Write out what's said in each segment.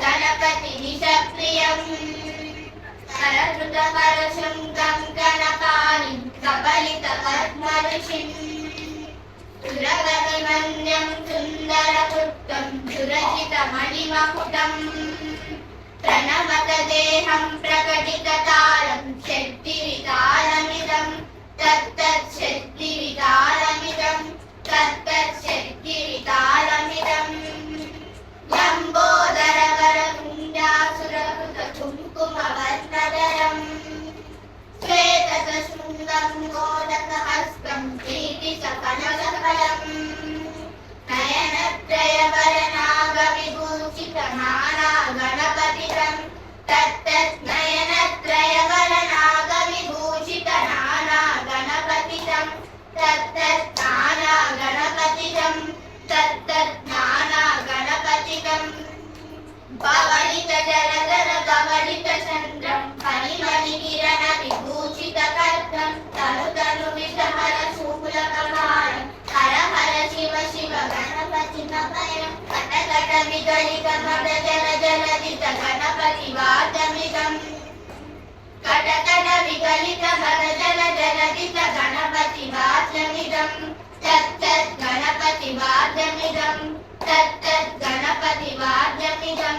गणपतिनिषप्रियम् करधृतकरशृङ्गं गणपाणिं कबलितपद्मऋषिम् सुरगतिमन्यं सुन्दरकृतं सुरजितमणिमकुटम् प्रणमत देहं प्रकटिततालं शक्तिवितालमिदं तत्तच्छक्तिवितालमिदं तत्तच्छक्तिवितालमिदम् लम्बोदरवरकुण्डासुरकृतकुङ्कुमवर्णधरम् श्वेतसशृङ्गं मोदकहस्तं प्रीतिसकनकफलम् नयनत्रयवरनागविभूषितनाना गणपतितं तत्तन्नयनत्रयवरनागविभूषितनाना गणपतितं तत्तन्नाना गणपतितं तत्तन्नाना गणपतितं पवलितजलधर कवलितचन्द्रं फणिमणिकिरणविभूषितकर्दं तनुतनुविषहरशूलकभारं हर हर शिव शिव गणपतिमभयं कटकटविगलितभगजलजलदित गणपतिवाद्यमिदं कटकटविगलितभगजलजलदित गणपतिवाद्यमिदं तत्तद्गणपतिवाद्यमिदं तत्तद्गणपतिवाद्यमिदं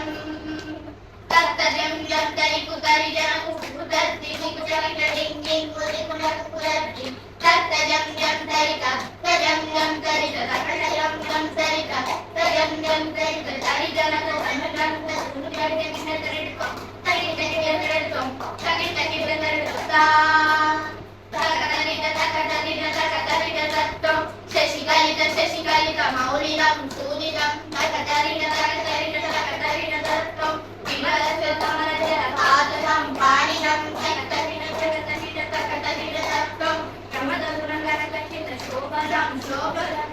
तत्तजं जं तरिकुतरि जनकुकुतर्ति कुकुचरिटडिङ्गिं कुलिकुलकुकुरर्ति तत्तजं जं तरित तजं जं तरित तटजं जं तरित तजं जं तरित तरिजनक अनुजं तत्कुलुजरिटकिनतरिटकं तरिटकिनतरिटकं तकिटकिनतरिटकं तकतरिटकतरिटकतरिटकं शशिकलित मौलिनं सूदिनं तकतरिटकतरिटकतरिटकं विमलस्यतमरजलपादं पाणिनं तकतरिटकतरिटकतरिटकं प्रमदसुरङ्गरकचितशोभनं शोभनं